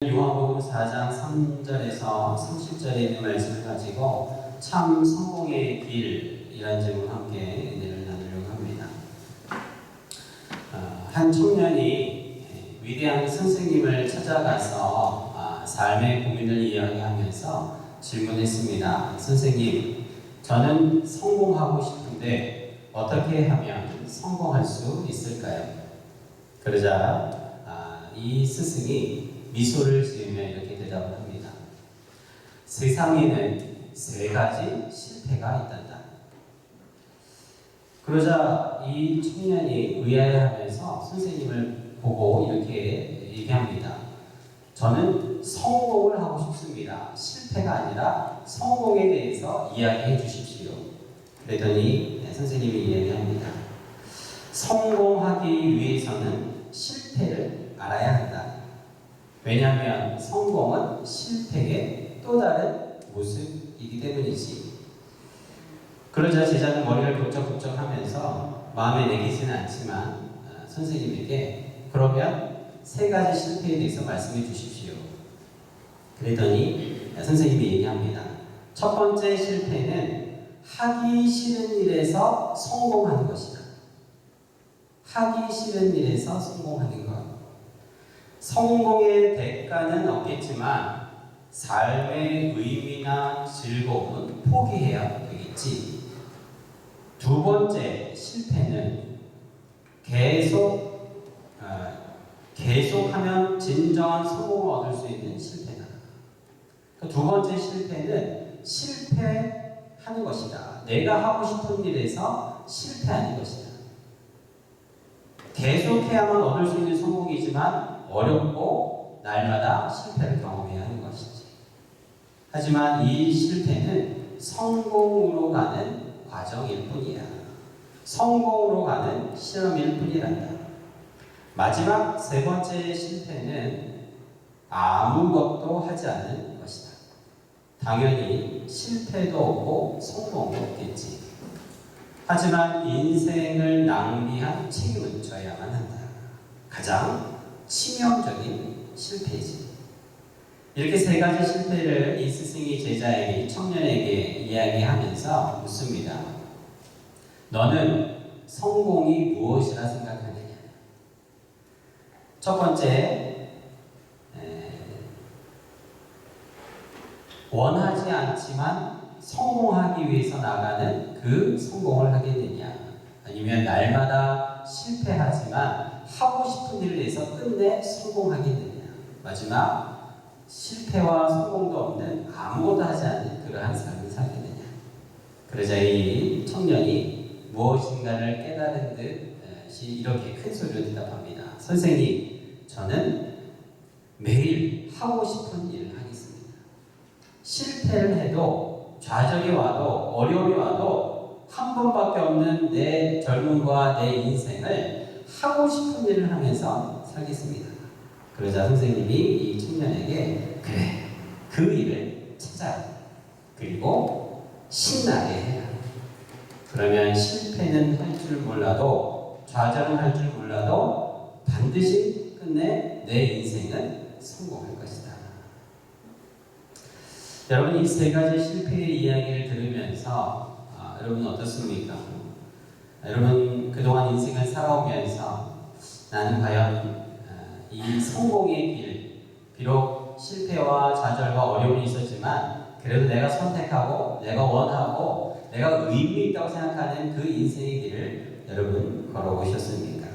요한복음 4장 3절에서 30절에 있는 말씀을 가지고 참 성공의 길이라는 제목으로 함께 은혜를 나누려고 합니다. 한 청년이 위대한 선생님을 찾아가서 삶의 고민을 이야기하면서 질문했습니다. 선생님, 저는 성공하고 싶은데 어떻게 하면 성공할 수 있을까요? 그러자 이 스승이 미소를 지으며 이렇게 대답을 합니다. 세상에는 세 가지 실패가 있단다. 그러자 이 청년이 의아해하면서 선생님을 보고 이렇게 얘기합니다. 저는 성공을 하고 싶습니다. 실패가 아니라 성공에 대해서 이야기해 주십시오. 그랬더니 선생님이 이야기합니다. 성공하기 위해서는 실패를 알아야 한다. 왜냐하면 성공은 실패의 또 다른 모습이기 때문이지. 그러자 제자는 머리를 벅적벅적 하면서 마음에 내키지는 않지만 선생님에게 그러면 세 가지 실패에 대해서 말씀해 주십시오. 그랬더니 선생님이 얘기합니다. 첫 번째 실패는 하기 싫은 일에서 성공하는 것이다. 하기 싫은 일에서 성공하는 것. 성공의 대가는 없겠지만 삶의 의미나 즐거움은 포기해야 되겠지. 두 번째 실패는 계속하면 진정한 성공을 얻을 수 있는 실패다. 두 번째 실패는 실패하는 것이다. 내가 하고 싶은 일에서 실패하는 것이다. 계속해야만 얻을 수 있는 성공이지만 어렵고 날마다 실패를 경험해야 하는 것이지. 하지만 이 실패는 성공으로 가는 과정일 뿐이야. 성공으로 가는 실험일 뿐이란다. 마지막 세 번째 실패는 아무것도 하지 않는 것이다. 당연히 실패도 없고 성공도 없겠지. 하지만 인생을 낭비한 책임은 져야만 한다. 가장 치명적인 실패이지. 이렇게 세 가지 실패를 이 스승이 제자에게, 이 청년에게 이야기하면서 묻습니다. 너는 성공이 무엇이라 생각하느냐? 첫 번째, 원하지 않지만 성공하기 위해서 나가는 그 성공을 하게 되냐? 아니면 날마다 실패하지만 하고 싶은 일을 해서 끝내 성공하게 되냐? 마지막, 실패와 성공도 없는 아무것도 하지 않는 그러한 삶을 살게 되냐? 그러자 이 청년이 무엇인가를 깨달은 듯이 이렇게 큰 소리로 대답합니다. 선생님, 저는 매일 하고 싶은 일을 하겠습니다. 실패를 해도 좌절이 와도 어려움이 와도 한 번밖에 없는 내 젊음과 내 인생을 하고 싶은 일을 하면서 살겠습니다. 그러자 선생님이 이 청년에게 그래, 그 일을 찾아라. 그리고 신나게 해라. 그러면 실패는 할 줄 몰라도 좌절은 할 줄 몰라도 반드시 끝내 내 인생은 성공할 것이다. 여러분, 이 세 가지 실패의 이야기를 들으면서 여러분 어떻습니까? 여러분 그동안 인생을 살아오면서 나는 과연 이 성공의 길, 비록 실패와 좌절과 어려움이 있었지만 그래도 내가 선택하고 내가 원하고 내가 의미 있다고 생각하는 그 인생의 길을 여러분 걸어보셨습니까?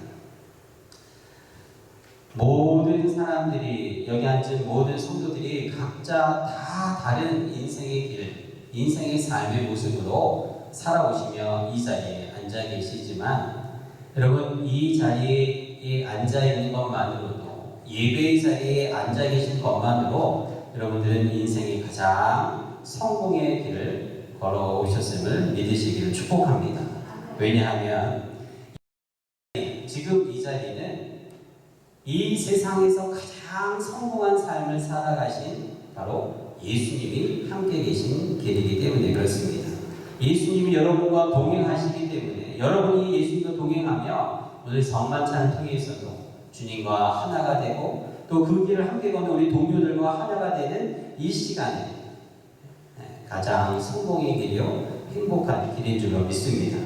모든 사람들이, 여기 앉은 모든 성도들이 각자 다 다른 인생의 길, 인생의 삶의 모습으로 살아오시며 이 자리에 앉아 계시지만 여러분, 이 자리에 앉아 있는 것만으로도, 예배의 자리에 앉아 계신 것만으로 여러분들은 인생의 가장 성공의 길을 걸어오셨음을 믿으시기를 축복합니다. 왜냐하면 지금 이 자리는 이 세상에서 가장 성공한 삶을 살아가신 바로 예수님이 함께 계신 길이기 때문에 그렇습니다. 예수님이 여러분과 동행하시기 때문에 여러분이 예수님과 동행하며 오늘 성만찬을 통해서도 주님과 하나가 되고 또 그 길을 함께 걷는 우리 동료들과 하나가 되는 이 시간에 가장 성공의 길이요 행복한 길인 줄로 믿습니다.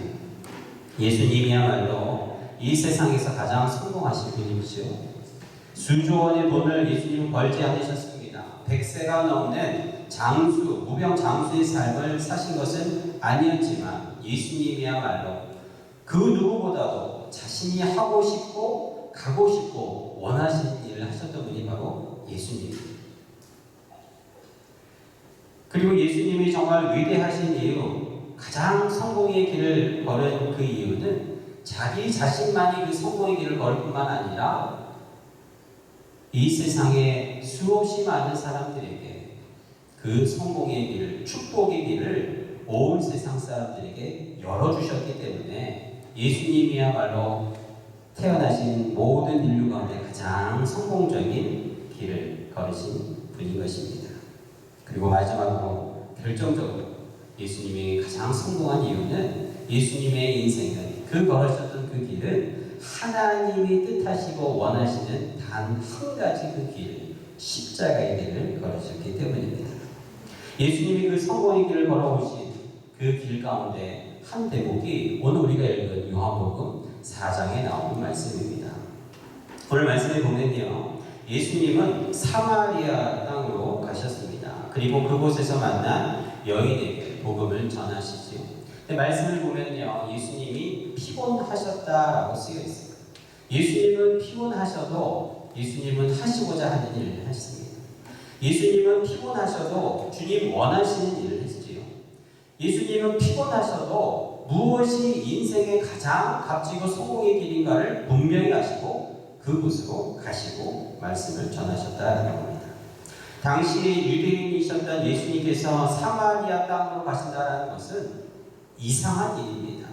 예수님이야말로 이 세상에서 가장 성공하신 분이시죠. 수조 원의 돈을 예수님은 벌지 않으셨습니다. 100세가 넘는 장수, 무병 장수의 삶을 사신 것은 아니었지만 예수님이야말로 그 누구보다도 자신이 하고 싶고 가고 싶고 원하시는 일을 하셨던 분이 바로 예수님입니다. 그리고 예수님이 정말 위대하신 이유, 가장 성공의 길을 걸은 그 이유는 자기 자신만이 그 성공의 길을 걸을 뿐만 아니라 이 세상의 수없이 많은 사람들에게 그 성공의 길을, 축복의 길을 온 세상 사람들에게 열어주셨기 때문에 예수님이야말로 태어나신 모든 인류 가운데 가장 성공적인 길을 걸으신 분인 것입니다. 그리고 마지막으로 결정적으로 예수님이 가장 성공한 이유는 예수님의 인생은 그 걸으셨던 그 길은 하나님이 뜻하시고 원하시는 단 한 가지 그 길, 십자가의 길을 걸으셨기 때문입니다. 예수님이 그 성공의 길을 걸어오신 그 길 가운데 한 대목이 오늘 우리가 읽은 요한복음 4장에 나오는 말씀입니다. 오늘 말씀에 보면요, 예수님은 사마리아 땅으로 가셨습니다. 그리고 그곳에서 만난 여인에게 복음을 전하시죠. 근데 말씀을 보면요, 예수님이 피곤하셨다라고 쓰여 있어요. 예수님은 피곤하셔도 예수님은 하시고자 하는 일을 하십니다. 예수님은 피곤하셔도 주님 원하시는 일을 했지요. 예수님은 피곤하셔도 무엇이 인생의 가장 값지고 성공의 길인가를 분명히 아시고 그곳으로 가시고 말씀을 전하셨다는 겁니다. 당시 유대인이셨던 예수님께서 사마리아 땅으로 가신다는 것은 이상한 일입니다.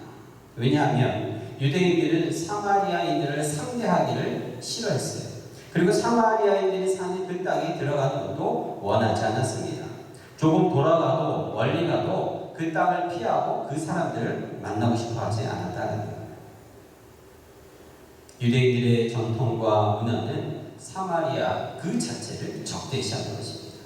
왜냐하면 유대인들은 사마리아인들을 상대하기를 싫어했어요. 그리고 사마리아인들이 사는 그 땅에 들어가는 것도 원하지 않았습니다. 조금 돌아가도 멀리 가도 그 땅을 피하고 그 사람들을 만나고 싶어 하지 않았다는 거예요. 유대인들의 전통과 문화는 사마리아 그 자체를 적대시하는 것입니다.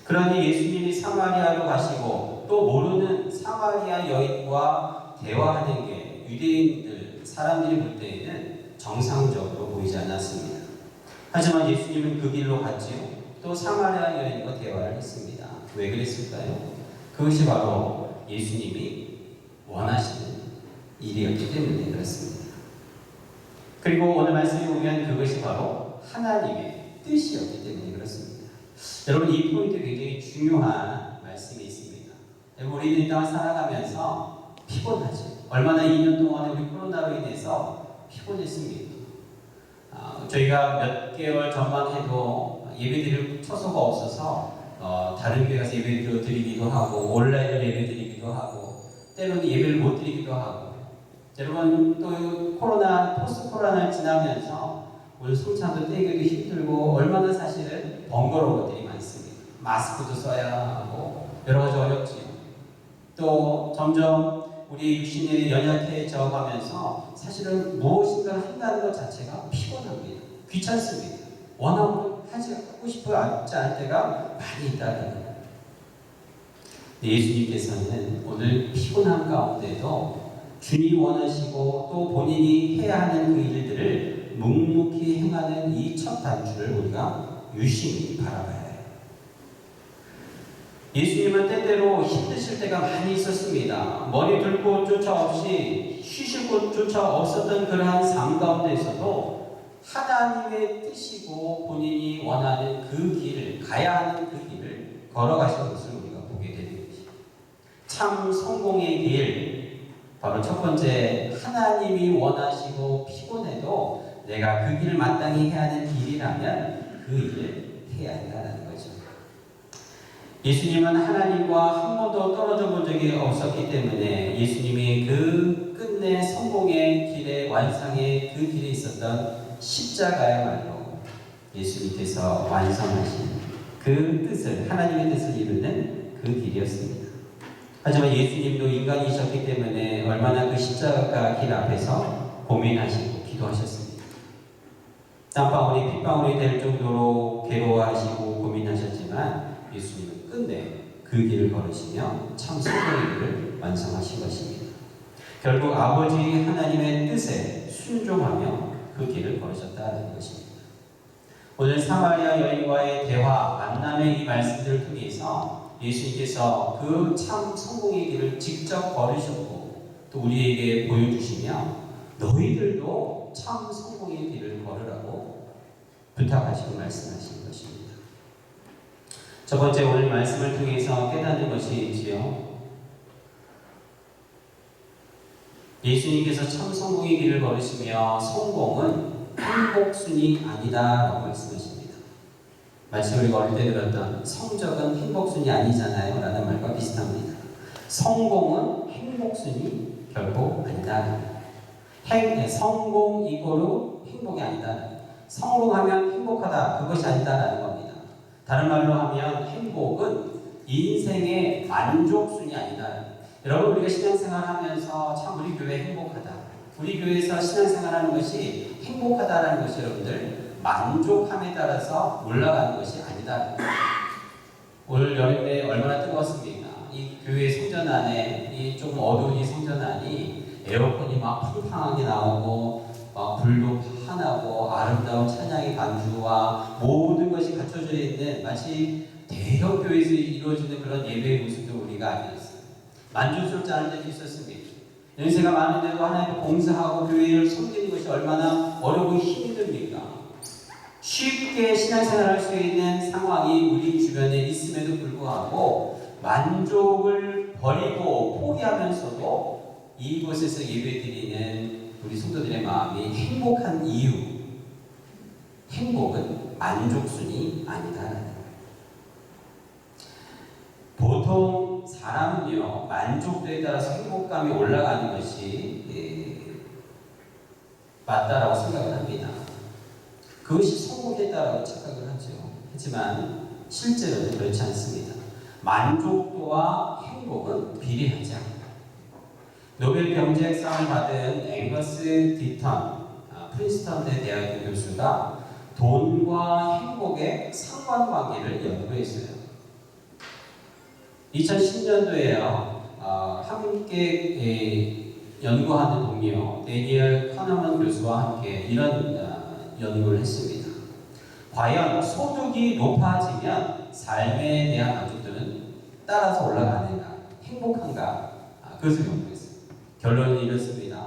그러니 예수님이 사마리아로 가시고 또 모르는 사마리아 여인과 대화하는 게 유대인들, 사람들이 볼 때에는 정상적으로 보이지 않았습니다. 하지만 예수님은 그 길로 갔지요. 또 사마리아 여인과 대화를 했습니다. 왜 그랬을까요? 그것이 바로 예수님이 원하시는 일이었기 때문에 그렇습니다. 그리고 오늘 말씀에 보면 그것이 바로 하나님의 뜻이었기 때문에 그렇습니다. 여러분, 이 포인트 굉장히 중요한 말씀이 있습니다. 여러분, 우리는 이 땅을 살아가면서 피곤하죠. 얼마나 2년 동안에 우리 코로나로 인해서 피곤했습니다. 저희가 몇 개월 전만 해도 예배드릴 처소가 없어서 다른 교회 가서 예배 드리기도 하고 온라인으로 예배 드리기도 하고 때로는 예배를 못 드리기도 하고, 여러분 또 코로나, 포스트 코로나를 지나면서 오늘 성찬도 떼기도 힘들고 얼마나 사실은 번거로운 것들이 많습니다. 마스크도 써야 하고 여러 가지 어렵지요. 또 점점 우리 육신이 연약해져 가면서 사실은 무엇인가 한다는 것 자체가 피곤합니다. 귀찮습니다. 원하고 하고 싶어 하지 않을 때가 많이 있다는 거예요. 예수님께서는 오늘 피곤한 가운데도 주님 원하시고 또 본인이 해야 하는 그 일들을 묵묵히 행하는 이 첫 단추를 우리가 유심히 바라봐야 해요. 예수님은 때때로 힘드실 때가 많이 있었습니다. 머리 둘 곳조차 없이 쉬실 곳조차 없었던 그러한 삶 가운데에서도 하나님의 뜻이고 본인이 원하는 그 길을, 가야 하는 그 길을 걸어가신 것을 우리가 보게 되는 것입니다. 참 성공의 길, 바로 첫 번째, 하나님이 원하시고 피곤해도 내가 그 길을 마땅히 해야 하는 길이라면 그 일을 해야 한다는 거죠. 예수님은 하나님과 한 번도 떨어져 본 적이 없었기 때문에 예수님이 그 끝내 성공의 길의 완성의 그 길에 있었던 십자가야말로 예수님께서 완성하신 그 뜻을, 하나님의 뜻을 이루는 그 길이었습니다. 하지만 예수님도 인간이셨기 때문에 얼마나 그 십자가 길 앞에서 고민하시고 기도하셨습니다. 땀방울이 핏방울이 될 정도로 괴로워하시고 고민하셨지만 예수님은 끝내 그 길을 걸으시며 참 성공의 길을 완성하신 것입니다. 결국 아버지 하나님의 뜻에 순종하며 그 길을 걸으셨다는 것입니다. 오늘 사마리아 여인과의 대화, 만남의 이 말씀들을 통해서 예수님께서 그 참 성공의 길을 직접 걸으셨고 또 우리에게 보여주시며 너희들도 참 성공의 길을 걸으라고 부탁하시고 말씀하신 것입니다. 첫 번째 오늘 말씀을 통해서 깨닫는 것이지요. 예수님께서 참 성공의 길을 걸으시며 성공은 행복순이 아니다라고 말씀하십니다. 마치 우리가 어릴 때 들었던 성적은 행복순이 아니잖아요 라는 말과 비슷합니다. 성공은 행복순이 결코 아니다. 성공 이고로 행복이 아니다. 성공하면 행복하다 그것이 아니다라는 겁니다. 다른 말로 하면 행복은 인생의 만족순이 아니다. 여러분 우리가 신앙생활하면서 참 우리 교회 행복하다. 우리 교회에서 신앙생활하는 것이 행복하다라는 것이 여러분들 만족함에 따라서 올라가는 것이 아니다. 올 여름에 얼마나 뜨거웠습니까? 이 교회 성전 안에 이 좀 어두운 이 성전 안이 에어컨이 막 팡팡하게 나오고 막 불도 환하고 아름다운 찬양의 반주와 모든 것이 갖춰져 있는 마치 대형 교회에서 이루어지는 그런 예배의 모습도 우리가 아니었어요. 만족스럽지 않은 적이 있었습니다. 연세가 많은데도 하나님을 봉사하고 교회를 섬기는 것이 얼마나 어렵고 힘듭니까? 쉽게 신앙생활을 할 수 있는 상황이 우리 주변에 있음에도 불구하고 만족을 버리고 포기하면서도 이곳에서 예배드리는 우리 성도들의 마음이 행복한 이유, 행복은 만족순이 아니다. 보통 사람은요 만족도에 따라서 행복감이 올라가는 것이 맞다라고 생각을 합니다. 그것이 성공했다라고 착각을 하죠. 하지만 실제로는 그렇지 않습니다. 만족도와 행복은 비례하지 않습니다. 노벨 경제학상을 받은 앵거스 디턴 프린스턴 대학교 교수가 돈과 행복의 상관관계를 연구했어요. 2010년도에요. 함께 연구하는 동료 데니얼 커너먼 교수와 함께 이런 연구를 했습니다. 과연 소득이 높아지면 삶에 대한 만족도는 따라서 올라가는가, 행복한가? 그것을 연구했어요. 결론은 이렇습니다.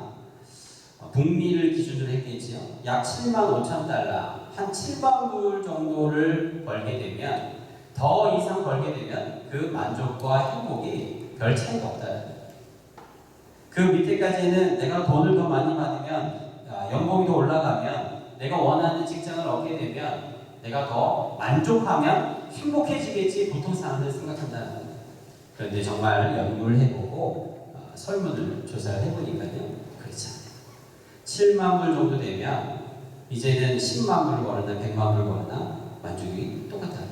북미를 기준으로 했겠지요. 약 7만 5천 달러, 한 7만 불 정도를 벌게 되면 더 이상 벌게 되면 그 만족과 행복이 별 차이가 없다는 거예요. 그 밑에까지는 내가 돈을 더 많이 받으면 연봉이 더 올라가면 내가 원하는 직장을 얻게 되면 내가 더 만족하면 행복해지겠지 보통 사람들은 생각한다는 거예요. 그런데 정말 연구를 해보고 설문을 조사를 해보니까요 그렇지 않아요. 7만 불 정도 되면 이제는 10만 불을 벌거나 100만 불을 벌거나 만족이 똑같아요.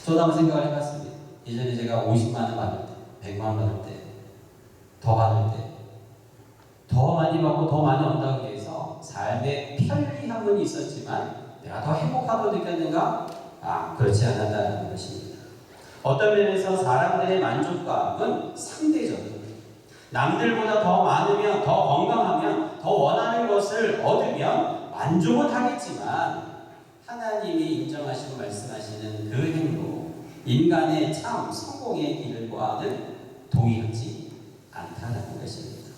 저도 한번 생각을 해봤습니다. 예전에 제가 50만 원 받을 때, 100만 원 받을 때, 더 받을 때, 더 많이 받고 더 많이 얻다고 해서 삶에 편리함은 있었지만 내가 더 행복하다고 느꼈는가? 그렇지 않았다는 것입니다. 어떤 면에서 사람들의 만족감은 상대적입니다. 남들보다 더 많으면, 더 건강하면, 더 원하는 것을 얻으면 만족은 하겠지만 하나님이 인정하시고 말씀하시는 그 행복, 인간의 참 성공의 길과는 동의하지 않다는 것입니다.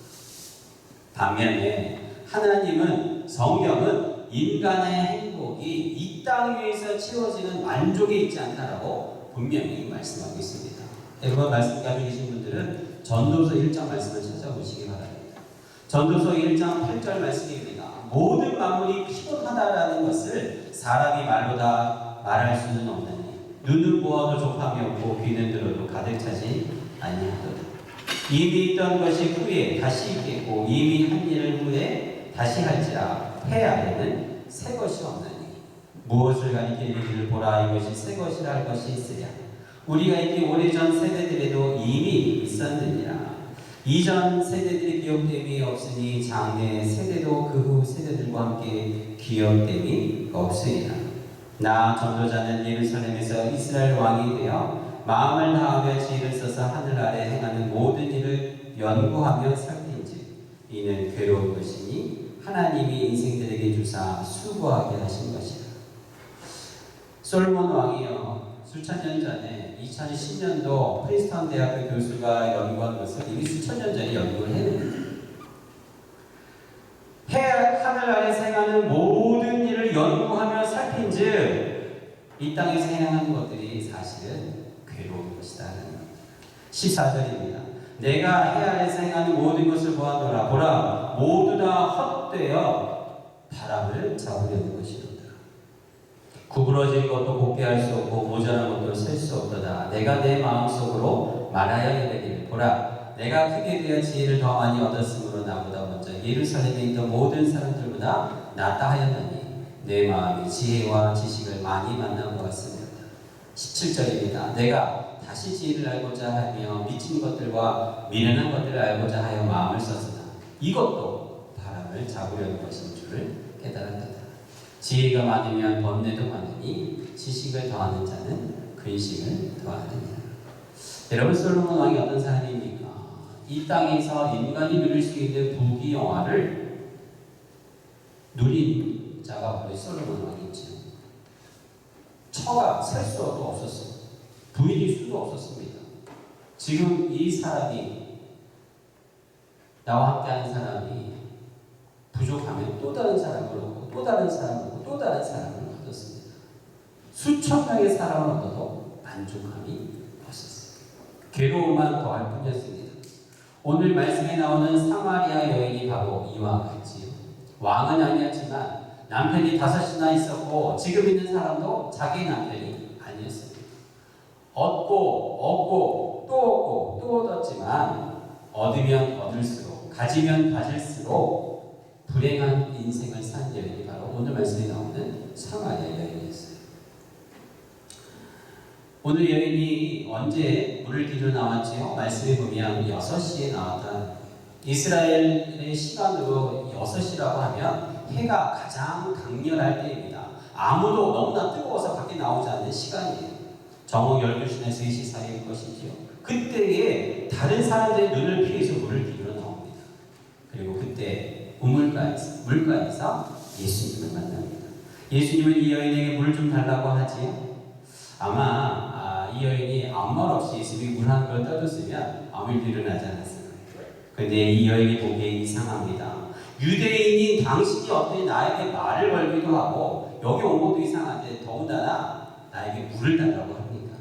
반면에 하나님은, 성경은 인간의 행복이 이 땅 위에서 채워지는 만족에 있지 않다라고 분명히 말씀하고 있습니다. 여러분 말씀 가지고 계신 분들은 전도서 1장 말씀을 찾아보시기 바랍니다. 전도서 1장 8절 말씀입니다. 모든 만물이 피곤하다라는 것을 사람이 말로 다 말할 수는 없느니 눈은 보아도 족함이 없고 귀는 들어도 가득 차지 아니하도다. 이미 있던 것이 후에 다시 있겠고 이미 한 일을 후에 다시 할지라 해 아래는 새 것이 없느니 무엇을 가리키는지를 보라. 이것이 새 것이라 할 것이 있으랴. 우리가 있기 오래전 세대들에도 이미 있었느니라. 이전 세대들이 기억됨이 없으니 장래 세대도 그 후 세대들과 함께 기억됨이 없으리라. 나 전도자는 예루살렘에서 이스라엘 왕이 되어 마음을 다하며 지혜를 써서 하늘 아래 행하는 모든 일을 연구하며 살핀지 이는 괴로운 것이니 하나님이 인생들에게 주사 수고하게 하신 것이라. 솔로몬 왕이요, 수천 년 전에 2010년도 프린스턴 대학교 교수가 연구한 것을 이미 수천 년 전에 연구를 해냅니다. 하늘 아래서 행하는 모든 일을 연구하며 살핀즉 이 땅에서 행하는 것들이 사실은 괴로운 것이다. 14절입니다. 내가 해 아래서 행하는 모든 것을 보았노라. 보라, 모두 다 헛되어 바람을 잡으려는 것이로다. 구부러진 것도 곱게 할 수 없고 모자란 것도 셀 수 없도다. 내가 내 마음속으로 말하여 이르기를 보라, 내가 크게 되어 지혜를 더 많이 얻었으므로 나보다 먼저 예루살렘에 있던 모든 사람들보다 낫다 하였느니 내 마음이 지혜와 지식을 많이 만난 것 같습니다. 17절입니다. 내가 다시 지혜를 알고자 하며 미친 것들과 미련한 것들을 알고자 하여 마음을 썼으나 이것도 바람을 잡으려는 것인 줄을 깨달았다. 지혜가 많으면 번뇌도 많으니 지식을 더하는 자는 근심을 더하느니라. 여러분, 솔로몬 왕이 어떤 사람입니까? 이 땅에서 인간이 누릴 수 있는 부귀영화를 누린 자가 바로 솔로몬 왕이죠. 처가 셀 수도 없었어요. 부인일 수도 없었습니다. 지금 이 사람이, 나와 함께하는 사람이 부족하면 또 다른 사람을 얻고 또 다른 사람을 얻고 또 다른 사람을 얻었습니다. 수천 명의 사람을 얻어도 만족함이 없었어요. 괴로움만 더할 뿐이었습니다. 오늘 말씀에 나오는 사마리아 여인이 바로 이와 같지요. 왕은 아니었지만 남편이 5이나 있었고 지금 있는 사람도 자기 남편이 아니었습니다. 얻고 또 얻었지만 얻으면 얻을수록 가지면 가질수록 불행한 인생을 산 여인이 바로 오늘 말씀에 나오는 사마리아 여인이었어요. 오늘 여인이 언제 물을 뒤로 나왔지요? 말씀에 보면 6시에 나왔다. 이스라엘의 시간으로 6시라고 하면 해가 가장 강렬할 때입니다. 아무도 너무나 뜨거워서 밖에 나오지 않는 시간이에요. 정오 12시나 3시 사이일 것이지요. 그때에 다른 사람들의 눈을 피해서 물을 뒤로 나옵니다. 그리고 그때 물가에서 예수님을 만납니다. 예수님은 이 여인에게 물 좀 달라고 하지요. 아마 이 여인이 아무 말 없이 예수님이 물 한 그릇 떠줬으면 아무 일도 일어나지 않았을 거예요. 그런데 이 여인이 보기에 이상합니다. 유대인인 당신이 어떻게 나에게 말을 걸기도 하고 여기 온 것도 이상한데 더군다나 나에게 물을 달라고 합니까?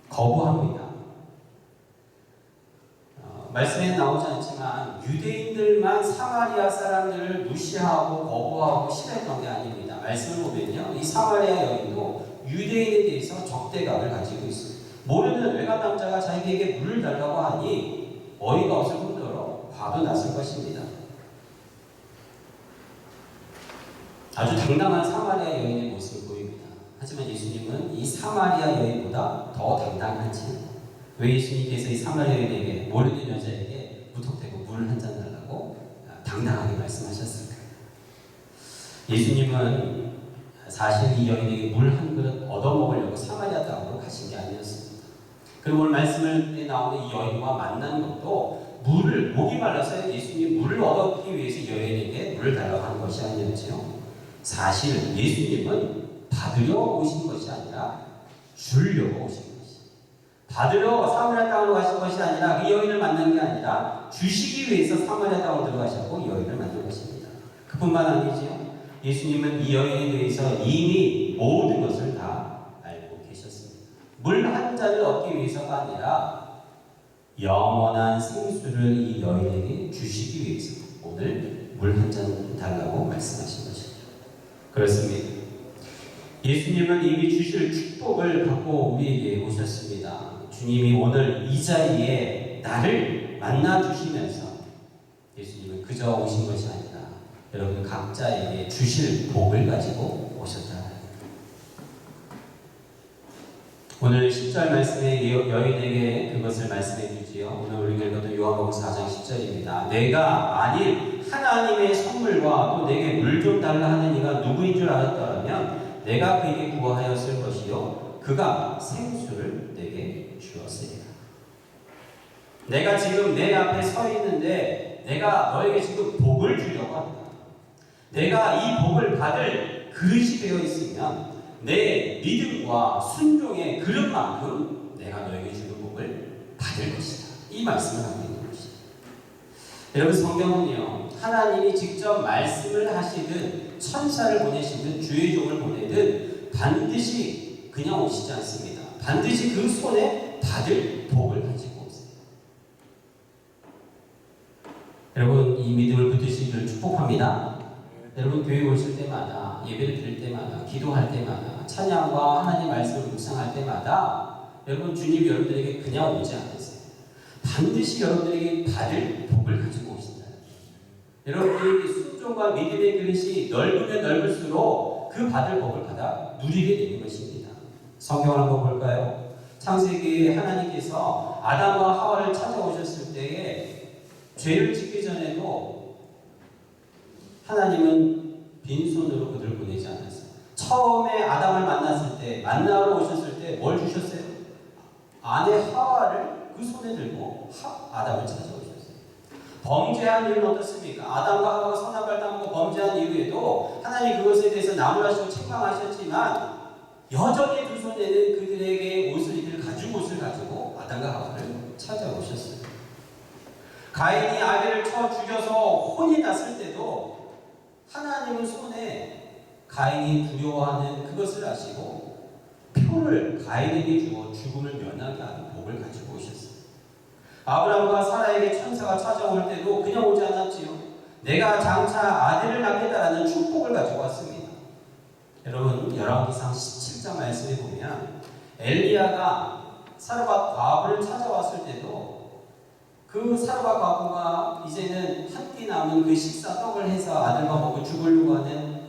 거부합니다. 말씀에 나오지 않지만 유대인들만 사마리아 사람들을 무시하고 거부하고 싫어했던 게 아닙니다. 말씀을 보면요, 이 사마리아 여인도 유대인에 대해서 적대감을 가지고 있습니다. 모르는 외간 남자가 자기에게 물을 달라고 하니 어이가 없을 뿐더러 화도 났을 것입니다. 아주 당당한 사마리아 여인의 모습을 보입니다. 하지만 예수님은 이 사마리아 여인보다 더 당당하지. 왜 예수님께서 이 사마리아 여인에게, 모르는 여자에게 무턱대고 물 한 잔 달라고 당당하게 말씀하셨을까요? 예수님은 사실 이 여인에게 물 한 그릇 얻어먹으려고 사마리아 땅으로 가신 게 아니었습니다. 그리고 오늘 말씀에 나오는 이 여인과 만난 것도 목이 말라서 예수님이 물을 얻기 위해서 여인에게 물을 달라고 한 것이 아니었죠. 사실 예수님은 받으려 오신 것이 아니라 주려고 오신 것이에요. 받으러 사마리아 땅으로 가신 것이 아니라 이 여인을 만난 게 아니라 주시기 위해서 사마리아 땅으로 들어가셨고 이 여인을 만난 것입니다. 그뿐만 아니지요. 예수님은 이 여인에 대해서 이미 모든 것을 다 알고 계셨습니다. 물 한 잔을 얻기 위해서가 아니라 영원한 생수를 이 여인에게 주시기 위해서 오늘 물 한 잔 달라고 말씀하신 것이죠. 그렇습니다. 예수님은 이미 주실 축복을 갖고 우리에게 오셨습니다. 주님이 오늘 이 자리에 나를 만나 주시면서 예수님은 그저 오신 것이 아니라 여러분 각자에게 주실 복을 가지고 오셨다. 오늘 10절 말씀에 여인에게 그것을 말씀해 주지요. 오늘 우리가 읽었던 요한복음 4장 10절입니다. 내가 만일 하나님의 선물과 또 내게 물 좀 달라 하는 이가 누구인 줄 알았더라면 내가 그에게 구하였을 것이요 그가 생수를 내게 주었으리라. 내가 지금 내 앞에 서 있는데 내가 너에게 지금 복을 주려고 한다. 내가 이 복을 받을 그릇이 되어 있으면 내 믿음과 순종의 그릇만큼 내가 너에게 주는 복을 받을 것이다. 이 말씀을 하고 있는 것이다. 여러분, 성경은요, 하나님이 직접 말씀을 하시든 천사를 보내시든 주의 종을 보내든 반드시 그냥 오시지 않습니다. 반드시 그 손에 받을 복을 가지고 오세요. 여러분, 이 믿음을 붙드시기를 축복합니다. 여러분, 교회 오실 때마다, 예배를 드릴 때마다, 기도할 때마다, 찬양과 하나님 말씀을 묵상할 때마다 여러분, 주님이 여러분들에게 그냥 오지 않으세요. 반드시 여러분들에게 받을 복을 가지고 오신다. 여러분들이 순종과 믿음의 그릇이 넓으면 넓을수록 그 받을 복을 받아 누리게 되는 것입니다. 성경을 한번 볼까요? 창세기에 하나님께서 아담과 하와를 찾아오셨을 때에 죄를 짓기 전에도 하나님은 빈손으로 그들을 보내지 않았어요. 처음에 아담을 만났을 때, 만나러 오셨을 때 뭘 주셨어요? 아내 하와를 그 손에 들고 아담을 찾아오셨어요. 범죄한 이유는 어떻습니까? 아담과 하와가 선악을 따먹고 범죄한 이후에도 하나님 그것에 대해서 나무라시고 책망하셨지만 여전히 두 손에는 그들에게 옷을 이들 가죽 옷을 가지고 아담과 하와를 찾아오셨어요. 가인이 아벨을 쳐 죽여서 혼이 났을 때도 하나님은 손에 가인이 두려워하는 그것을 아시고 표를 가인에게 주어 죽음을 면하게 하는 복을 가지고 오셨어요. 아브라함과 사라에게 천사가 찾아올 때도 그냥 오지 않았지요. 내가 장차 아들을 낳겠다라는 축복을 가지고 왔습니다. 여러분, 열왕기상 17장 말씀에 보면 엘리야가 사르밧 과부를 찾아왔을 때도 그 사르밧 과부가 이제는 한 끼 남은 그 식사 떡을 해서 아들과 먹고 죽으려고 하는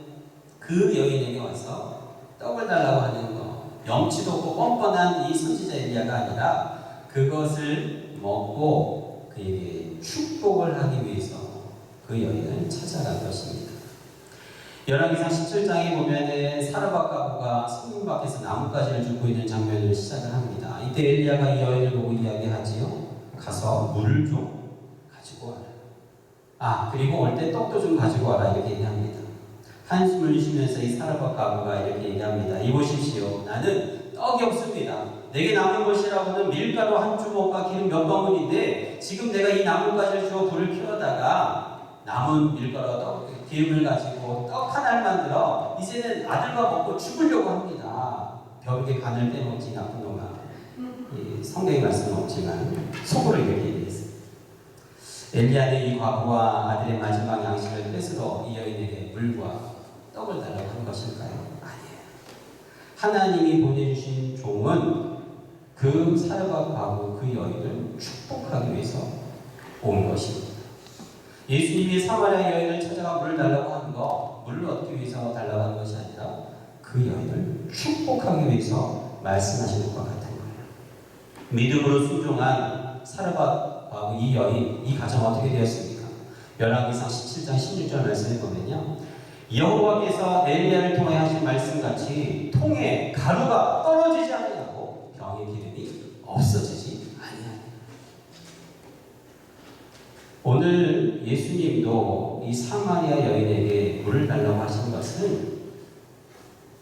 그 여인에게 와서 떡을 달라고 하는 거, 염치도 없고 뻔뻔한 이 선지자 엘리야가 아니라 그것을 먹고 그에게 축복을 하기 위해서 그 여인을 찾아간 것입니다. 열왕기상 17장에 보면은 사르밧 과부가 성문 밖에서 나뭇가지를 줍고 있는 장면을 시작을 합니다. 이때 엘리야가 이 여인을 보고 이야기하지요. 가서 물을 좀 가지고 와라. 그리고 올 때 떡도 좀 가지고 와라. 이렇게 얘기합니다. 한숨을 쉬면서 이 사르밧 과부가 이렇게 얘기합니다. 이보십시오. 나는 떡이 없습니다. 내게 남은 것이라고는 밀가루 한 주먹과 기름 몇 방울인데 지금 내가 이 나뭇가지를 주어 불을 켜다가 남은 밀가루와 기름을 가지고 떡 하나를 만들어 이제는 아들과 먹고 죽으려고 합니다. 벽에 간을 떼먹지 나쁜 놈아. 성경의 말씀은 없지만 속으로 이렇게 얘기했어요. 엘리야는 이 과부와 아들의 마지막 양식을 뺏으러 이 여인에게 물과 떡을 달라고 한 것일까요? 아니에요. 하나님이 보내주신 종은 그 사르밧 과부 그 여인을 축복하기 위해서 온 것입니다. 예수님이 사마리아 여인을 찾아가 물을 달라고 한 거, 물을 얻기 위해서 달라고 한 것이 아니라 그 여인을 축복하기 위해서 말씀하시는 것과 같은 거예요. 믿음으로 순종한 사르밧 과부 이 여인, 이 가정 어떻게 되었습니까? 열왕기상 17장 16절 말씀에 보면요, 여호와께서 엘리야를 통해 하신 말씀같이 통에 가루가 떨어지지 아니하고 병의 기름이 없어지지 아니하니라. 오늘 예수님도 이 사마리아 여인에게 물을 달라고 하신 것은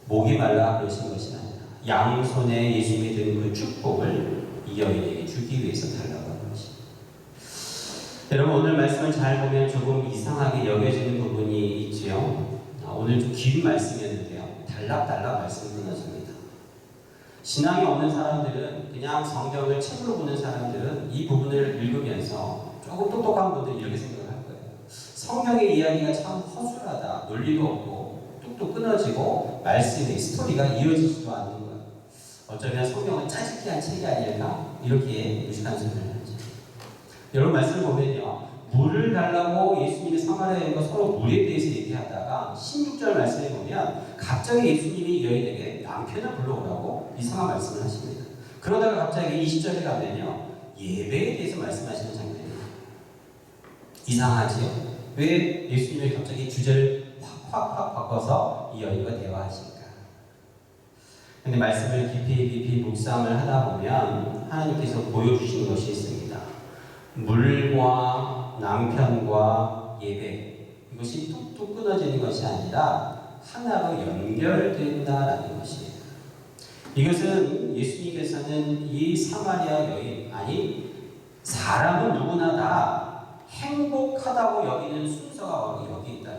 목이 말라 그러신 것이 아니라 양손에 예수님이 든 그 축복을 이 여인에게 주기 위해서 달라고 한 것입니다. 여러분, 오늘 말씀을 잘 보면 조금 이상하게 여겨지는 부분이 있지요. 오늘 좀 긴 말씀이었는데요. 달락달락 말씀이 끊어집니다. 신앙이 없는 사람들은, 그냥 성경을 책으로 보는 사람들은 이 부분을 읽으면서 조금 똑똑한 분들은 이렇게 생각할 거예요. 성경의 이야기가 참 허술하다, 논리도 없고 뚝뚝 끊어지고 말씀의 스토리가 이어지지도 않는 거예요. 어쩌면 성경은 짜집기한 책이 아닐까? 이렇게 무식한 소리를 하죠. 여러분, 말씀을 보면요, 물을 달라고 예수님이 사마리아인과 서로 물에 대해서 얘기하다가 16절 말씀에 보면 갑자기 예수님이 이 여인에게 남편을 불러오라고 이상한 말씀을 하십니다. 그러다가 갑자기 20절에 가면요, 예배에 대해서 말씀하시는 장면이에요. 이상하지요? 왜 예수님이 갑자기 주제를 확 바꿔서 이 여인과 대화하실까? 근데 말씀을 깊이 묵상을 하다 보면 하나님께서 보여주시는 것이 있습니다. 물과 남편과 예배, 이것이 뚝뚝 끊어지는 것이 아니라 하나로 연결된다라는 것이에요. 이것은 예수님께서는 이 사마리아 여인, 아니 사람은 누구나 다 행복하다고 여기는 순서가 바로 여기 있다.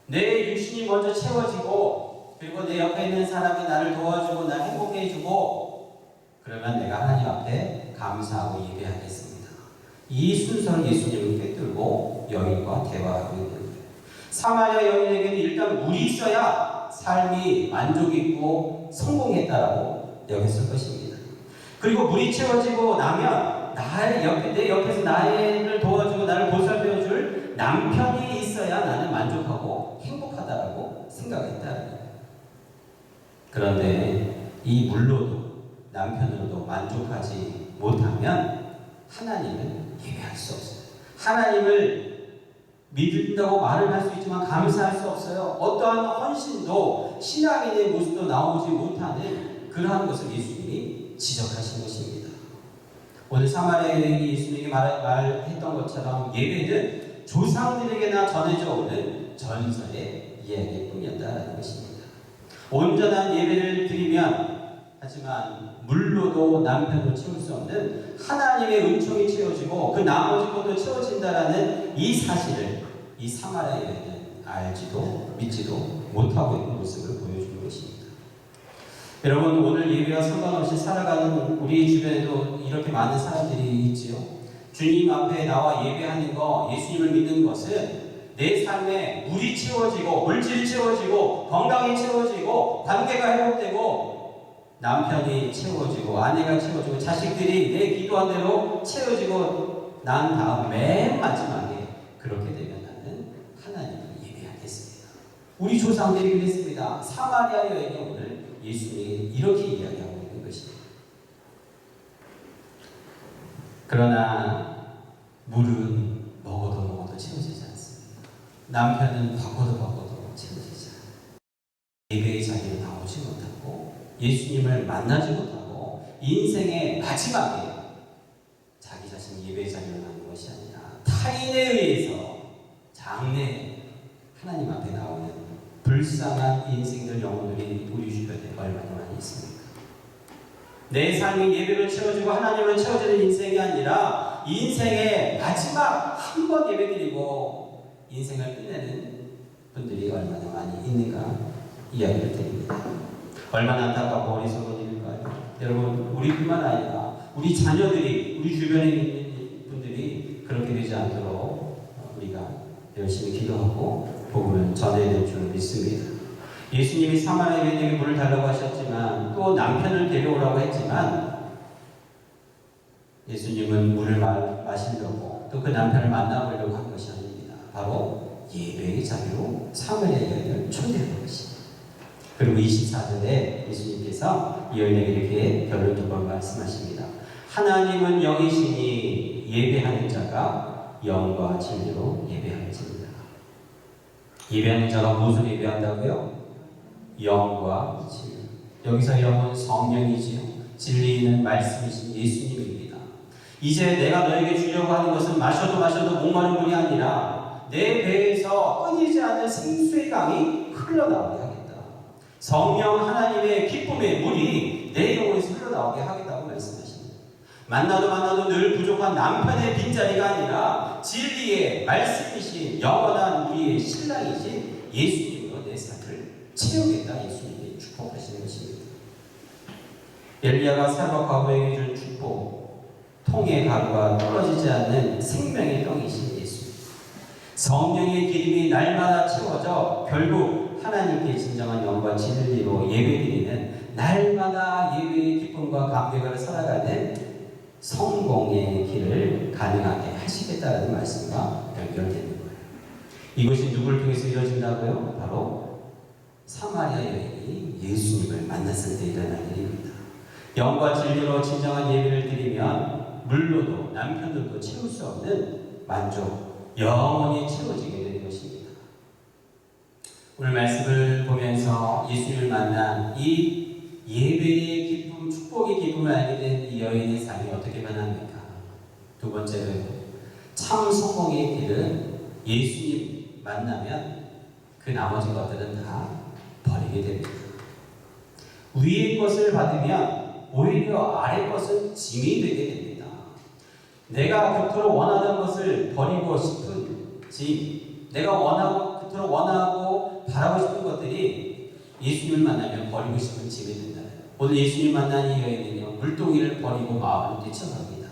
내 육신이 먼저 채워지고, 그리고 내 옆에 있는 사람이 나를 도와주고 날 행복해 해주고, 그러면 내가 하나님 앞에 감사하고 예배하겠습니다. 이 순서를 예수님은 꿰뚫고 여인과 대화하고 있는 거예요. 사마리아 여인에게는 일단 물이 있어야 삶이 만족 있고 성공했다라고 여겼을 것입니다. 그리고 물이 채워지고 나면 내 옆에서 나를 도와주고 나를 보살펴줄 남편이 있어야 나는 만족하고 행복하다라고 생각했다는 거예요. 그런데 이 물로도 남편으로도 만족하지 못하면 하나님은 예배할 수 없어요. 하나님을 믿는다고 말을 할 수 있지만 감사할 수 없어요. 어떠한 헌신도 신앙인의 모습도 나오지 못하는 그러한 것을 예수님이 지적하신 것입니다. 오늘 사마리아 여인이 예수님에게 말했던 것처럼 예배는 조상들에게나 전해져 오는 전설의 이야기뿐이었다는 것입니다. 온전한 예배를 드리면, 하지만 물로도 남편도 채울 수 없는 하나님의 은총이 채워지고 그 나머지 것도 채워진다라는 이 사실을 이 사마리아 여인은 알지도 믿지도 못하고 있는 모습을 보여주는 것입니다. 여러분, 오늘 예배와 상관없이 살아가는 우리 주변에도 이렇게 많은 사람들이 있지요. 주님 앞에 나와 예배하는 거, 예수님을 믿는 것은 내 삶에 물이 채워지고 물질이 채워지고 건강이 채워지고 관계가 회복되고 남편이 채워지고 아내가 채워지고 자식들이 내 기도한 대로 채워지고 난 다음 맨 마지막에 그렇게 되면 나는 하나님을 예배하겠습니다. 우리 조상들이 그랬습니다. 사마리아 여인이 오늘 예수님이 이렇게 이야기하고 있는 것입니다. 그러나 물은 먹어도 채워지지 않습니다. 남편은 바꿔도 채워지지 않아요. 예배의 자리에 나오지 못하고 예수님을 만나지 못하고 인생의 마지막에 자기 자신이 예배의 자리로 나는 것이 아니라 타인에 의해서 장래 하나님 앞에 나오는 불쌍한 인생들, 영혼들이 우리 주변에 얼마나 많이 있습니까? 내 삶이 예배로 채워지고 하나님으로 채워지는 인생이 아니라 인생의 마지막 한 번 예배드리고 인생을 끝내는 분들이 얼마나 많이 있는가 이야기를 드립니다. 얼마나 안타깝고 어리석은 일일까요? 여러분, 우리뿐만 아니라 우리 자녀들이, 우리 주변에 있는 분들이 그렇게 되지 않도록 우리가 열심히 기도하고 복음을 전해야 될 줄 믿습니다. 예수님이 사마리아 여인에게 물을 달라고 하셨지만 또 남편을 데려오라고 했지만 예수님은 물을 마시려고 또 그 남편을 만나보려고 한 것이 아닙니다. 바로 예배의 자리로 사마리아 여인을 초대한 것입니다. 그리고 24절에 예수님께서 이 여인에게 이렇게 별을 두 번 말씀하십니다. 하나님은 영이시니 예배하는 자가 영과 진리로 예배할지니라. 예배하는 자가 무엇을 예배한다고요? 영과 진리. 여기서 영은 성령이지요. 진리는 말씀이신 예수님입니다. 이제 내가 너에게 주려고 하는 것은 마셔도 목마른 물이 아니라 내 배에서 끊이지 않는 생수의 강이 흘러나오게 하겠다. 성령 하나님의 기쁨의 물이 내 영혼에서 흘러나오게 하겠다고 말씀하십니다. 만나도 늘 부족한 남편의 빈자리가 아니라 진리의 말씀이신 영원한 우리의 신랑이신 예수님으로 내 삶을 채우겠다. 예수님이 축복하시는 것입니다. 엘리야가 살과 과부에게 준 축복, 통의 가루가 떨어지지 않는 생명의 떡이신 예수. 성령의 기름이 날마다 채워져 결국 하나님께 진정한 영과 진리로 예배드리는 날마다 예배의 기쁨과 감격을 살아가는 성공의 길을 가능하게 하시겠다는 말씀과 연결되는 거예요. 이것이 누구를 통해서 이루어진다고요? 바로 사마리아 여인이 예수님을 만났을 때 일어난 일입니다. 영과 진리로 진정한 예배를 드리면 물로도 남편들도 채울 수 없는 만족, 영원히 채워지게 되는 것입니다. 오늘 말씀을 보면서 예수님을 만난 이 예배의 기쁨, 축복의 기쁨을 알게 된 이 여인의 삶이 어떻게 변합니까? 두 번째로 참 성공의 길은 예수님 만나면 그 나머지 것들은 다 버리게 됩니다. 위의 것을 받으면 오히려 아래 것은 짐이 되게 됩니다. 내가 그토록 원하던 것을 버리고 싶은 짐, 내가 그토록 원하고 바라고 싶은 것들이 예수님을 만나면 버리고 싶은 짐이 된다. 오늘 예수님 만난 이 여인은요, 물동이를 버리고 마음을 뛰쳐갑니다.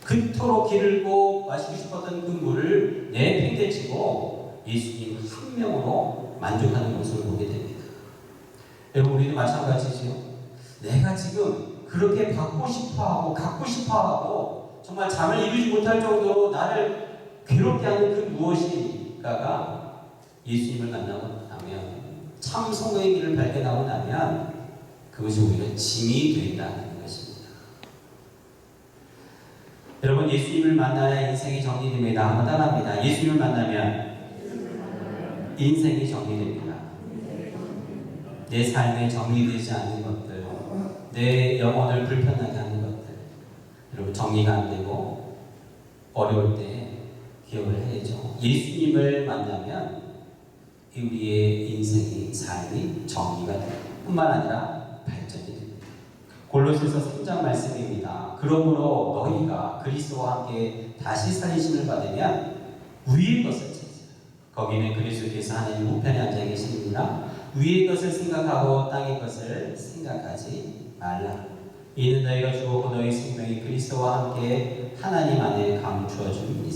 그토록 기르고 마시고 싶었던 그 물을 내팽개치고 예수님 한 명으로 만족하는 모습을 보게 됩니다. 여러분, 우리도 마찬가지죠. 내가 지금 그렇게 받고 싶어하고 갖고 싶어하고 정말 잠을 이루지 못할 정도로 나를 괴롭게 하는 그 무엇인가가 예수님을 만나고 나면, 참 성공의 길을 발견하고 나면 그것이 오히려 짐이 된다는 것입니다. 여러분, 예수님을 만나야 인생이 정리됩니다. 한번 따라합니다. 예수님을 만나면 인생이 정리됩니다. 내 삶에 정리되지 않는 것들, 내 영혼을 불편하게 하는 것들, 여러분 정리가 안 되고 어려울 때 기억을 해야죠. 예수님을 만나면 우리의 인생이, 삶이 정리가 되고 뿐만 아니라 발전이 됩니다. 골로새서 3장 말씀입니다. 그러므로 너희가 그리스도와 함께 다시 살리심을 받으면 위의 것을 찾으라. 거기는 그리스도께서 하나님 우편에 앉아 계시느니라. 위의 것을 생각하고 땅의 것을 생각하지 말라. 이는 너희가 죽었고 너희 생명이 그리스도와 함께 하나님 안에 감추어졌습니다.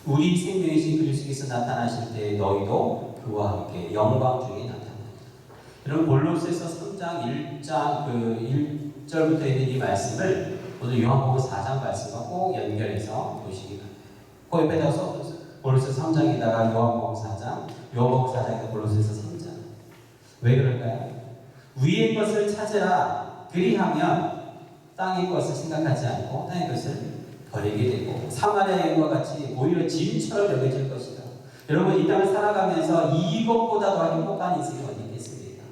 우리 생명이신 그리스도께서 나타나실 때 너희도 그와 함께 영광 중에 나타납니다. 여러분, 골로새서 3장 1절부터 있는 이 말씀을 오늘 요한복음 4장 말씀과 꼭 연결해서 보시기 바랍니다. 그 옆에다 써보세요. 골로새서 3장에다가 요한복음 4장, 요한복음 4장에다 골로새서 3장. 왜 그럴까요? 위의 것을 찾으라. 그리하면 땅의 것을 생각하지 않고 땅의 것을 버리게 되고 사마리아 여인과 같이 오히려 짐처럼 여겨질 것이다. 여러분, 이 땅을 살아가면서 이것보다 더 행복한 인생이 어디 있겠습니까?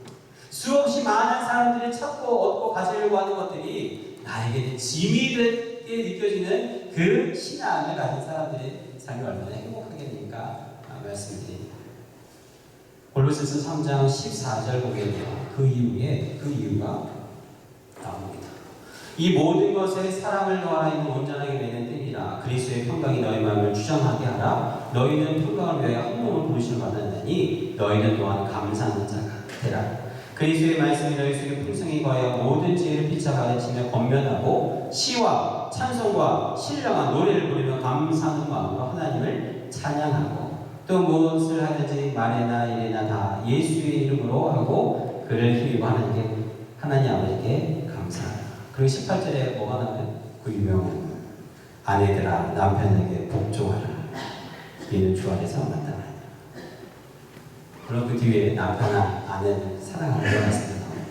수없이 많은 사람들이 찾고 얻고 가지려고 하는 것들이 나에게는 짐이 되게 느껴지는 그 신앙을 가진 사람들의 삶이 얼마나 행복하게 되니까 말씀드립니다. 골로새서 3장 14절 보게 돼요. 그 이유가 나옵니다. 이 모든 것에 사랑을 더하라. 이는 온전하게 매는 때이라. 그리스도의 평강이 너희 마음을 주장하게 하라. 너희는 평강을 위하여 한 몸을 부르심을 받았나니 너희는 또한 감사하는 자가 되라. 그리스도의 말씀이 너희 속에 풍성히 거하여 모든 지혜를 피차 가르치며 권면하고 시와 찬송과 신령한 노래를 부르며 감사하는 마음으로 하나님을 찬양하고 또 무엇을 하든지 말이나 일이나 다 예수의 이름으로 하고 그를 힘입어 하나님 아버지께 감사하라. 그리고 18절에 뭐가 나와요? 그 유명한 아내들아 남편에게 복종하라. 이는 주 안에서 나타나라. 그럼 그 뒤에 남편아 아내를 사랑하는 말씀이 나옵니다.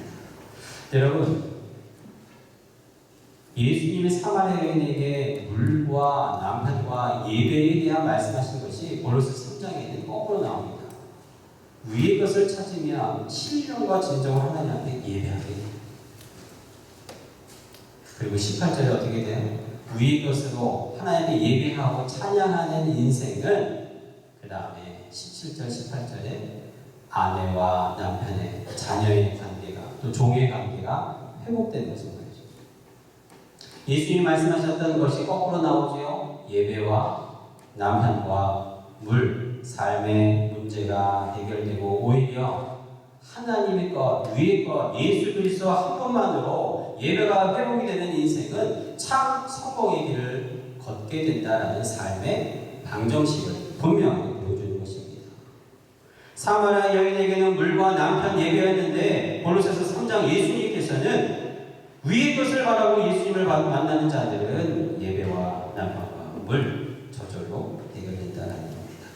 여러분, 예수님이 사마리아 여인에게 물과 남편과 예배에 대한 말씀하신 것이 골로새 3장에는 거꾸로 나옵니다. 위의 것을 찾으면 신령과 진정을 하나님 앞에 예배하게 됩니다. 그리고 18절에 어떻게 돼요? 위의 것으로 하나님께 예배하고 찬양하는 인생은 그 다음에 17절, 18절에 아내와 남편의 자녀의 관계가 또 종의 관계가 회복되는 것을 보여줍니다. 예수님이 말씀하셨던 것이 거꾸로 나오죠. 예배와 남편과 물, 삶의 문제가 해결되고 오히려 하나님의 것, 위의 것, 예수 그리스도 한 분만으로 예배가 회복이 되는 인생은 참 성공의 길을 걷게 된다라는 삶의 방정식을 분명히 보여주는 것입니다. 사마리아 여인에게는 물과 남편 예배였는데 골로새서 3장 예수님께서는 위의 것을 바라고 예수님을 만나는 자들은 예배와 남편과 물 저절로 해결된다는 겁니다.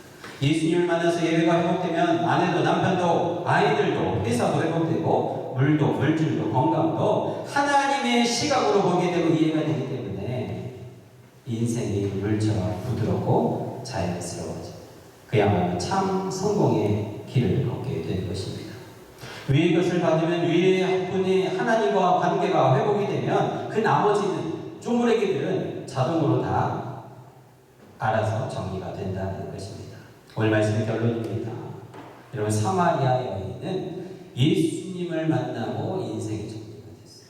예수님을 만나서 예배가 회복되면 아내도 남편도 아이들도 회사도 회복되고 물도 물질도 건강도 하나님의 시각으로 보게 되고 이해가 되기 때문에 인생이 물처럼 부드럽고 자연스러워져 그야말로 참 성공의 길을 걷게 된 것입니다. 위의 것을 받으면 위의 한 분이 하나님과 관계가 회복이 되면 그 나머지는 쪼무레기들은 자동으로 다 알아서 정리가 된다는 것입니다. 오늘 말씀의 결론입니다. 여러분, 사마리아 여인은 예수님을 만나고 인생이 정리가 됐어요.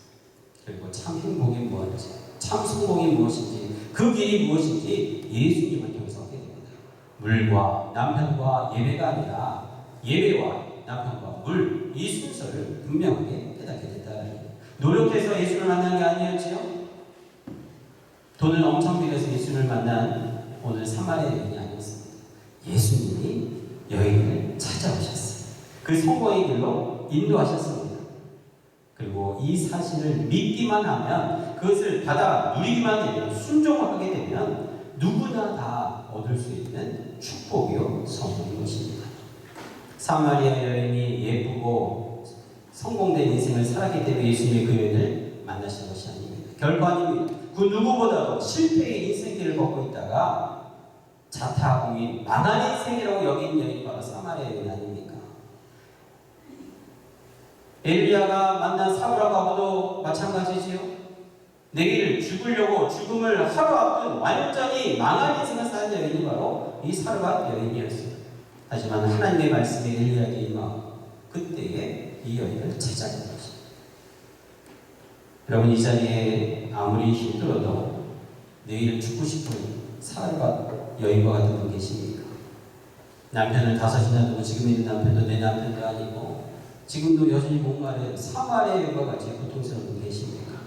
그리고 참 행복이 무엇인지, 참 성공이 무엇인지, 그 길이 무엇인지 예수님을 통해서 얻게 됩니다. 물과 남편과 예배가 아니라 예배와 남편과 물, 이 순서를 분명하게 깨닫게 됐다는 거예요. 노력해서 예수를 만난 게 아니었지요? 돈을 엄청 들여서 예수를 만난 오늘 사마리아 여인이 아니었습니다. 예수님이 여인을 찾아오셨어요. 그 성공의 길로 인도하셨습니다. 그리고 이 사실을 믿기만 하면, 그것을 받아 누리기만 되면, 순종하게 되면 누구나 다 얻을 수 있는 축복이요 성공인 것입니다. 사마리아 여인이 예쁘고 성공된 인생을 살았기 때문에 예수님이 그 여인을 만나신 것이 아닙니다. 결코 아닙니다. 그 누구보다도 실패의 인생길을 걷고 있다가 자타공인 망한 인생이라고 여긴 여인이 바로 사마리아 여인 아닙니까? 엘리야가 만난 사울과 가보도 마찬가지지요. 내일 죽으려고 죽음을 하루 앞둔 완전히 망한 인생을 사는 여인이 바로 이 사르밧 여인이었어요. 하지만 하나님의 말씀에 엘리야에게 임하고 그때에 이 여인을 찾아낸 것입니다. 여러분, 이 자리에 아무리 힘들어도 내일 죽고 싶은 사르밧 여인과 같은 분 계십니까? 남편을 5이나 두고 지금 있는 남편도 내 남편도 아니고 지금도 여전히 목마른 사마리아 여인과 같이 고통스러운 분 계십니까?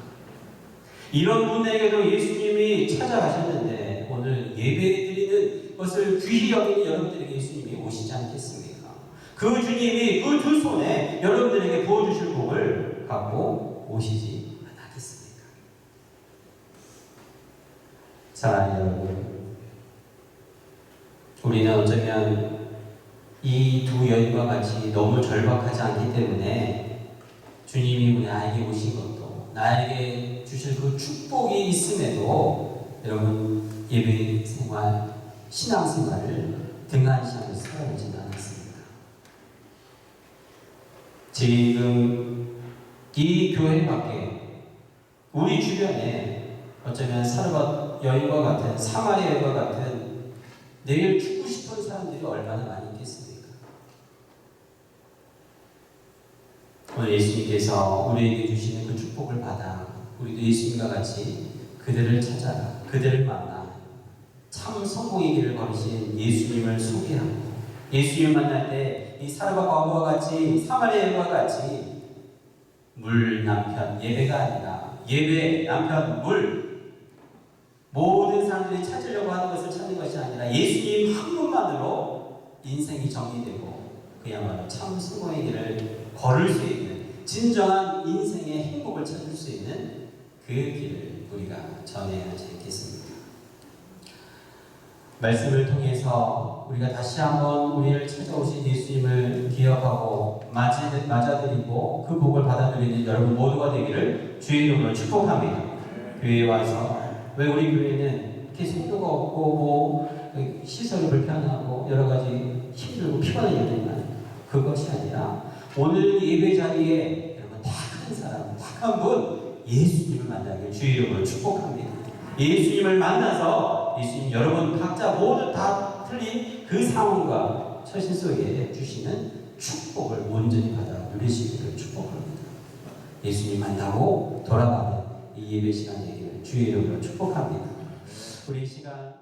이런 분에게도 예수님이 찾아가셨는데 오늘 예배드리는 것을 귀히 여기는 여러분들에게 예수님이 오시지 않겠습니까? 그 주님이 그 두 손에 여러분들에게 부어주실 복을 갖고 오시지 않겠습니까? 사랑하는 여러분, 우리는 어쩌면 이 두 여인과 같이 너무 절박하지 않기 때문에 주님이 우리 나에게 오신 것도 나에게 주실 그 축복이 있음에도 여러분 예배 생활, 신앙 생활을 등한시하며 살아오지는 않았습니다. 지금 이 교회 밖에 우리 주변에 어쩌면 사르밧 여인과 같은 사마리아 여인과 같은 내일 죽고 싶은 사람들이 얼마나 많이 있겠습니까? 오늘 예수님께서 우리에게 주시는 그 축복을 받아 우리도 예수님과 같이 그들을 찾아라, 그들을 만나 참 성공의 길을 걸으신 예수님을 소개하고 예수님을 만날 때 이 사르밧 과부와 같이 사마리아 여인과 같이 물 남편 예배가 아니라 예배 남편 물 모든 사람들이 찾으려고 하는 것을 찾는 것이 아니라 예수님 한 분만으로 인생이 정리되고 그야말로 참 성공의 길을 걸을 수 있는 진정한 인생의 행복을 찾을 수 있는 그 길을 우리가 전해야 하지 않겠습니까? 말씀을 통해서 우리가 다시 한번 우리를 찾아오신 예수님을 기억하고 맞아들이고 그 복을 받아들이는 여러분 모두가 되기를 주의 이름으로 축복합니다. 교회에 와서 왜 우리 교회는 이렇게 속도가 없고 뭐 시설이 불편하고 여러 가지 힘들고 피곤한 일들이 많아요. 그것이 아니라 오늘 예배 자리에 여러분 딱 한 사람, 딱 한 분 예수님을 만나길 주의 이름으로 축복합니다. 예수님을 만나서 예수님 여러분 각자 모두 다 틀린 그 상황과 처신 속에 주시는 축복을 온전히 받아 누리시기를 축복합니다. 예수님 만나고 돌아가는 이 예배 시간 되기를 주의 이름으로 축복합니다. 우리 시간